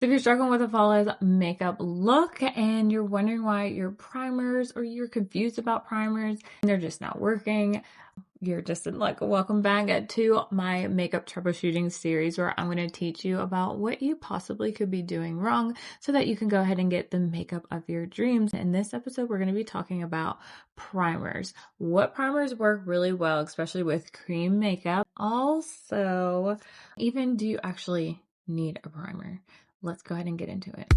So if you're struggling with a flawless makeup look and you're wondering why your primers, or you're confused about primers and they're just not working, you're just in luck. Welcome back to my makeup troubleshooting series, where I'm going to teach you about what you possibly could be doing wrong so that you can go ahead and get the makeup of your dreams. In this episode, we're going to be talking about primers. What primers work really well, especially with cream makeup. Also, even do you actually need a primer? Let's go ahead and get into it.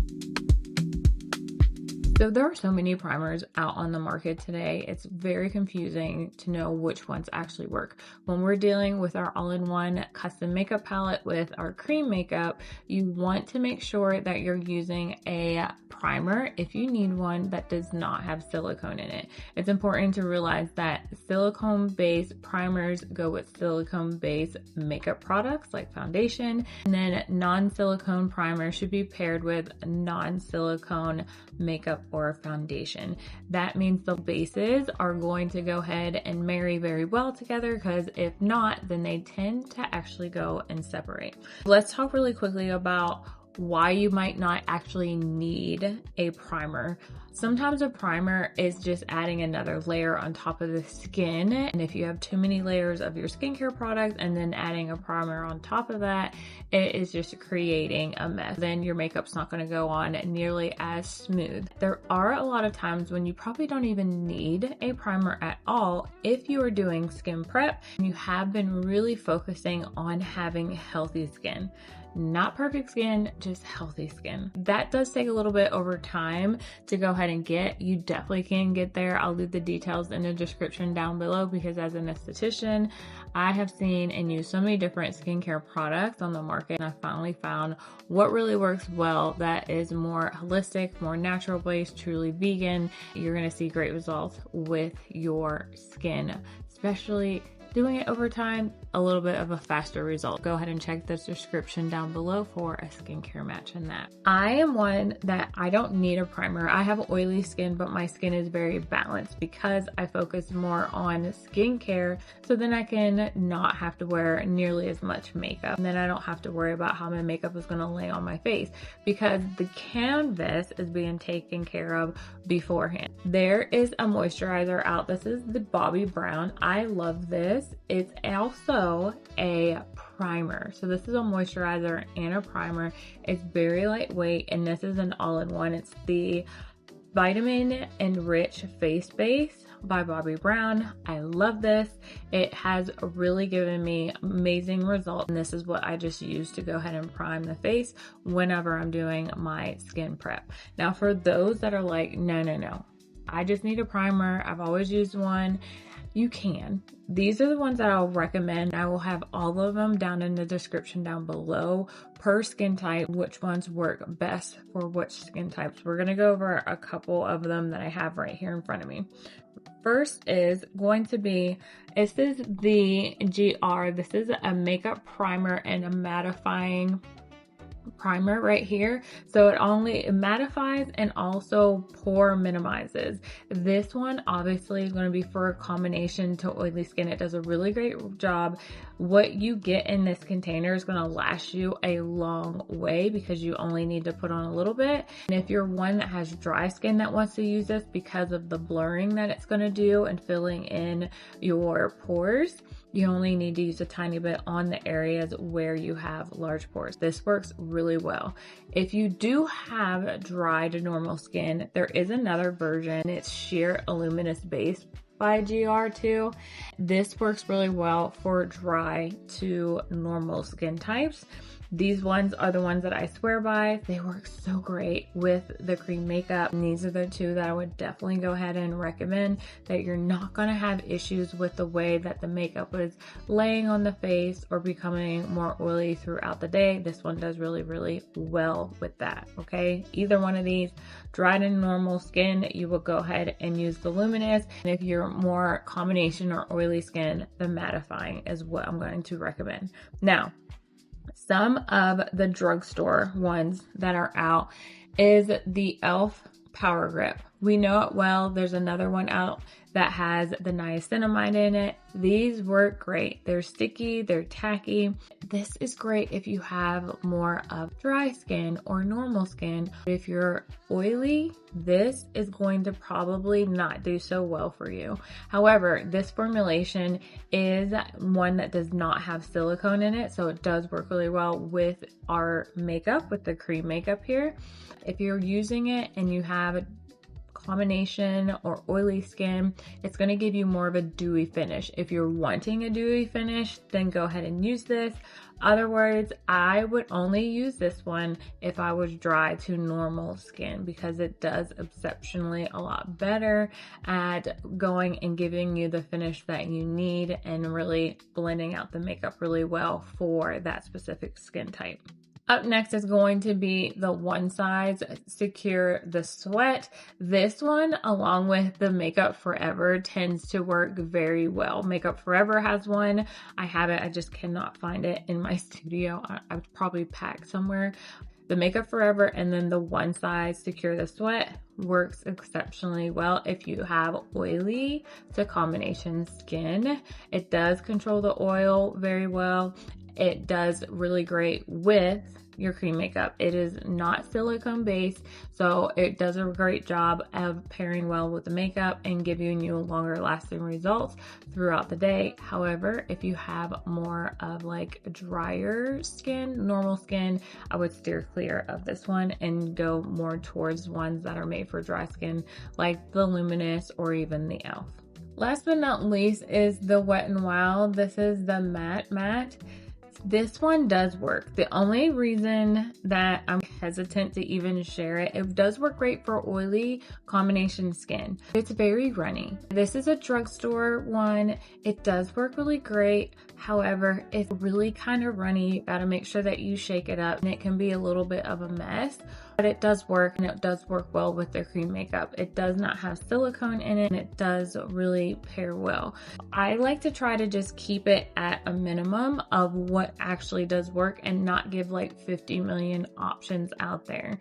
So there are so many primers out on the market today. It's very confusing to know which ones actually work. When we're dealing with our all-in-one custom makeup palette with our cream makeup, you want to make sure that you're using a primer, if you need one, that does not have silicone in it. It's important to realize that silicone-based primers go with silicone-based makeup products like foundation, and then non-silicone primers should be paired with non-silicone makeup or foundation. That means the bases are going to go ahead and marry very well together, because if not, then they tend to actually go and separate. Let's talk really quickly about why you might not actually need a primer. Sometimes a primer is just adding another layer on top of the skin. And if you have too many layers of your skincare product and then adding a primer on top of that, it is just creating a mess. Then your makeup's not going to go on nearly as smooth. There are a lot of times when you probably don't even need a primer at all if you are doing skin prep and you have been really focusing on having healthy skin. Not perfect skin, just healthy skin. That does take a little bit over time to go ahead and get. You definitely can get there. I'll leave the details in the description down below, because as an esthetician, I have seen and used so many different skincare products on the market, and I finally found what really works well that is more holistic, more natural based, truly vegan. You're going to see great results with your skin, especially doing it over time, a little bit of a faster result. Go ahead and check the description down below for a skincare match in that. I am one that I don't need a primer. I have oily skin, but my skin is very balanced because I focus more on skincare, so then I can not have to wear nearly as much makeup. And then I don't have to worry about how my makeup is gonna lay on my face, because the canvas is being taken care of beforehand. There is a moisturizer out. This is the Bobbi Brown. I love this. It's also a primer. So this is a moisturizer and a primer. It's very lightweight, and this is an all-in-one. It's the Vitamin Enrich Face Base by Bobbi Brown. I love this. It has really given me amazing results, and this is what I just use to go ahead and prime the face whenever I'm doing my skin prep. Now, for those that are like, no, I just need a primer, I've always used one, you can. These are the ones that I'll recommend. I will have all of them down in the description down below per skin type, which ones work best for which skin types. We're going to go over a couple of them that I have right here in front of me. First is going to be, this is the GR. This is a makeup primer and a mattifying primer right here. So it mattifies and also pore minimizes. This one obviously is going to be for a combination to oily skin. It does a really great job. What you get in this container is going to last you a long way, because you only need to put on a little bit. And if you're one that has dry skin that wants to use this because of the blurring that it's going to do and filling in your pores, you only need to use a tiny bit on the areas where you have large pores. This works really well. If you do have dry to normal skin, there is another version. It's Sheer Luminous Base by GR2. This works really well for dry to normal skin types. These ones are the ones that I swear by. They work so great with the cream makeup. And these are the two that I would definitely go ahead and recommend, that you're not going to have issues with the way that the makeup is laying on the face or becoming more oily throughout the day. This one does really, really well with that, okay? Either one of these, dry to normal skin, you will go ahead and use the Luminous. And if you're more combination or oily skin, the mattifying is what I'm going to recommend. Now, some of the drugstore ones that are out is the e.l.f. Power Grip. We know it well. There's another one out that has the niacinamide in it. These work great. They're sticky, they're tacky. This is great if you have more of dry skin or normal skin. If you're oily, this is going to probably not do so well for you. However, this formulation is one that does not have silicone in it, so it does work really well with our makeup, with the cream makeup here. If you're using it and you have a combination or oily skin, it's going to give you more of a dewy finish. If you're wanting a dewy finish, then go ahead and use this. Other words, I would only use this one if I was dry to normal skin, because it does exceptionally a lot better at going and giving you the finish that you need and really blending out the makeup really well for that specific skin type. Up next is going to be the One Size Secure the Sweat. This one, along with the Makeup Forever, tends to work very well. Makeup Forever has one. I have it. I just cannot find it in my studio. I would probably pack somewhere. The Makeup Forever and then the One Size Secure the Sweat works exceptionally well if you have oily to combination skin. It does control the oil very well. It does really great with your cream makeup. It is not silicone based, so it does a great job of pairing well with the makeup and giving you longer lasting results throughout the day. However, if you have more of like drier skin, normal skin, I would steer clear of this one and go more towards ones that are made for dry skin, like the Luminous or even the e.l.f. Last but not least is the Wet n Wild. This is the matte. This one does work. The only reason that I'm hesitant to even share it, it does work great for oily combination skin. It's very runny. This is a drugstore one. It does work really great. However, it's really kind of runny. You gotta make sure that you shake it up, and it can be a little bit of a mess. But it does work, and it does work well with the cream makeup. It does not have silicone in it, and it does really pair well. I like to try to just keep it at a minimum of what actually does work and not give like 50 million options out there.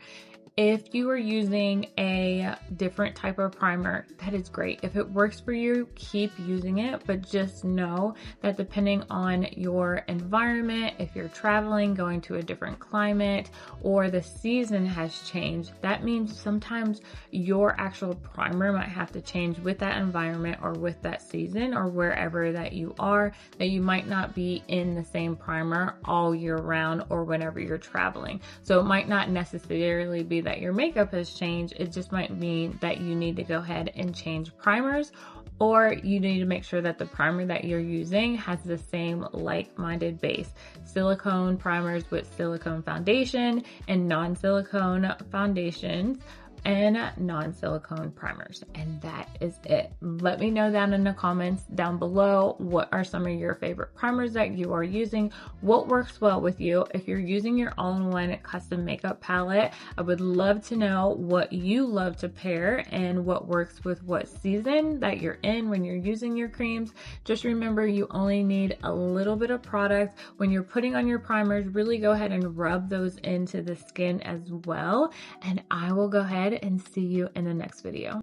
If you are using a different type of primer, that is great. If it works for you, keep using it, but just know that depending on your environment, if you're traveling, going to a different climate, or the season has changed, that means sometimes your actual primer might have to change with that environment or with that season or wherever that you are, that you might not be in the same primer all year round or whenever you're traveling. So it might not necessarily be that your makeup has changed. It just might mean that you need to go ahead and change primers, or you need to make sure that the primer that you're using has the same like-minded base. Silicone primers with silicone foundation and non-silicone foundations and non-silicone primers, and that is it. Let me know down in the comments down below, what are some of your favorite primers that you are using, what works well with you. If you're using your all-in-one custom makeup palette, I would love to know what you love to pair and what works with what season that you're in when you're using your creams. Just remember, you only need a little bit of product. When you're putting on your primers, really go ahead and rub those into the skin as well, and I will go ahead and see you in the next video.